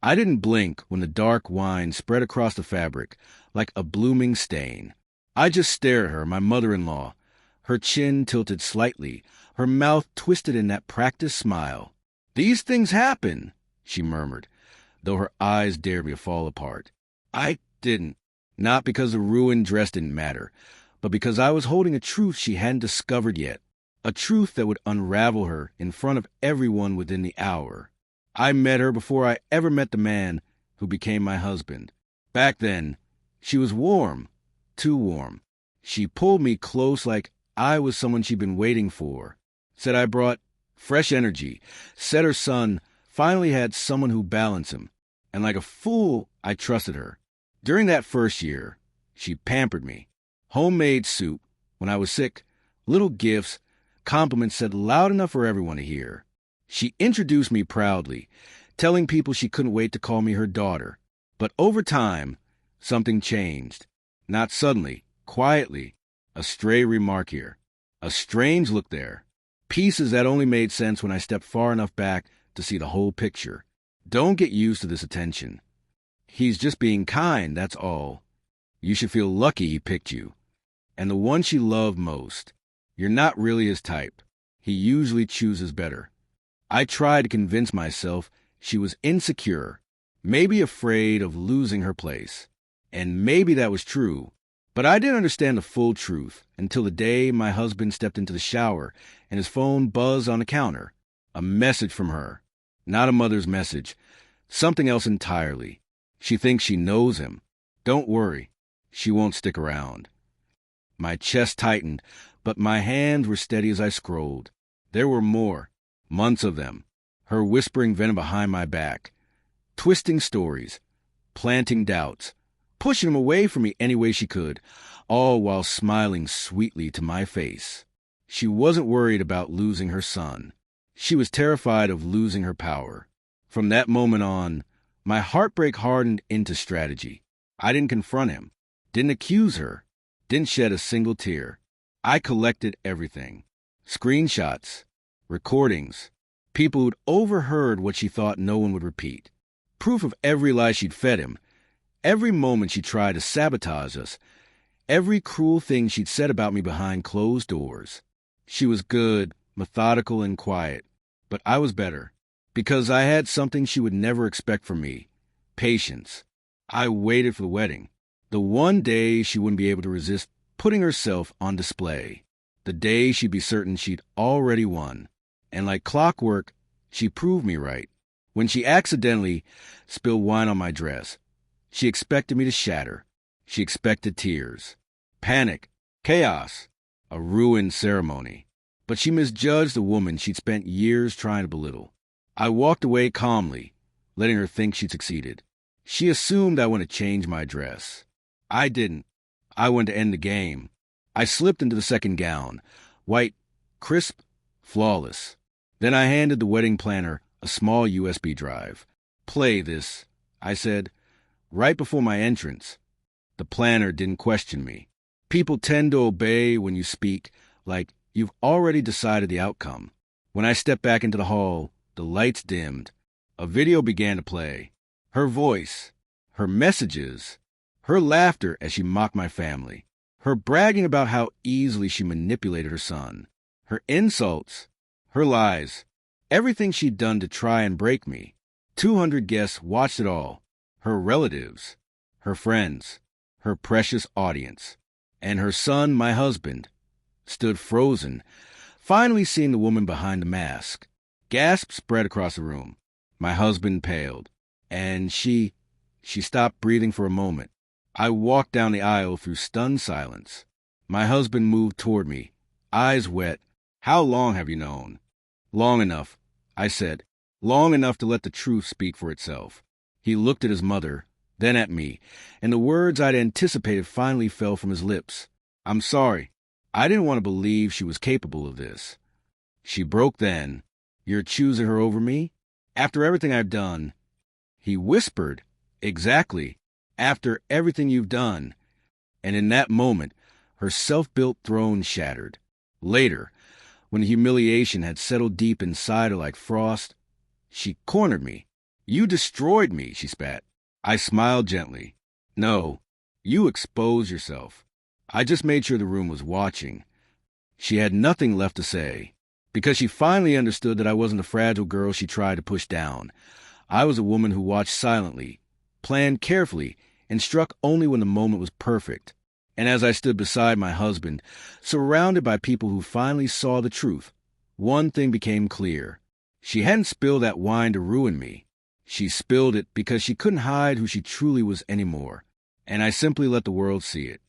I didn't blink when the dark wine spread across the fabric like a blooming stain. I just stared at her, my mother-in-law, her chin tilted slightly, her mouth twisted in that practiced smile. "These things happen," she murmured, though her eyes dared me to fall apart. I didn't. Not because the ruined dress didn't matter, but because I was holding a truth she hadn't discovered yet, a truth that would unravel her in front of everyone within the hour. I met her before I ever met the man who became my husband. Back then, she was warm, too warm. She pulled me close like I was someone she'd been waiting for, said I brought fresh energy, said her son finally had someone who balanced him, and like a fool, I trusted her. During that first year, she pampered me. Homemade soup, when I was sick, little gifts, compliments said loud enough for everyone to hear. She introduced me proudly, telling people she couldn't wait to call me her daughter. But over time, something changed. Not suddenly, quietly. A stray remark here. A strange look there. Pieces that only made sense when I stepped far enough back to see the whole picture. Don't get used to this attention. He's just being kind, that's all. You should feel lucky he picked you. And the one she loved most. You're not really his type. He usually chooses better. I tried to convince myself she was insecure, maybe afraid of losing her place. And maybe that was true. But I didn't understand the full truth until the day my husband stepped into the shower and his phone buzzed on the counter. A message from her. Not a mother's message. Something else entirely. She thinks she knows him. Don't worry. She won't stick around. My chest tightened, but my hands were steady as I scrolled. There were more. Months of them. Her whispering venom behind my back. Twisting stories. Planting doubts. Pushing him away from me any way she could, all while smiling sweetly to my face. She wasn't worried about losing her son. She was terrified of losing her power. From that moment on, my heartbreak hardened into strategy. I didn't confront him, didn't accuse her, didn't shed a single tear. I collected everything. Screenshots, recordings, people who'd overheard what she thought no one would repeat. Proof of every lie she'd fed him, every moment she tried to sabotage us, every cruel thing she'd said about me behind closed doors. She was good, methodical, and quiet, but I was better. Because I had something she would never expect from me. Patience. I waited for the wedding. The one day she wouldn't be able to resist putting herself on display. The day she'd be certain she'd already won. And like clockwork, she proved me right. When she accidentally spilled wine on my dress, she expected me to shatter. She expected tears. Panic. Chaos. A ruined ceremony. But she misjudged the woman she'd spent years trying to belittle. I walked away calmly, letting her think she'd succeeded. She assumed I wanted to change my dress. I didn't. I wanted to end the game. I slipped into the second gown, white, crisp, flawless. Then I handed the wedding planner a small USB drive. "Play this," I said, right before my entrance. The planner didn't question me. People tend to obey when you speak, like you've already decided the outcome. When I stepped back into the hall, the lights dimmed. A video began to play. Her voice, her messages, her laughter as she mocked my family, her bragging about how easily she manipulated her son, her insults, her lies, everything she'd done to try and break me. 200 guests watched it all. Her relatives, her friends, her precious audience, and her son, my husband, stood frozen, finally seeing the woman behind the mask. Gasps spread across the room. My husband paled, and she stopped breathing for a moment. I walked down the aisle through stunned silence. My husband moved toward me, eyes wet. "How long have you known?" "Long enough," I said. "Long enough to let the truth speak for itself." He looked at his mother, then at me, and the words I'd anticipated finally fell from his lips. "I'm sorry. I didn't want to believe she was capable of this." She broke then. "You're choosing her over me? After everything I've done." He whispered, "Exactly. After everything you've done." And in that moment, her self-built throne shattered. Later, when the humiliation had settled deep inside her like frost, she cornered me. You destroyed me, she spat. I smiled gently. No, you exposed yourself. I just made sure the room was watching. She had nothing left to say, because she finally understood that I wasn't the fragile girl she tried to push down. I was a woman who watched silently, planned carefully, and struck only when the moment was perfect. And as I stood beside my husband, surrounded by people who finally saw the truth, one thing became clear. She hadn't spilled that wine to ruin me. She spilled it because she couldn't hide who she truly was anymore, and I simply let the world see it.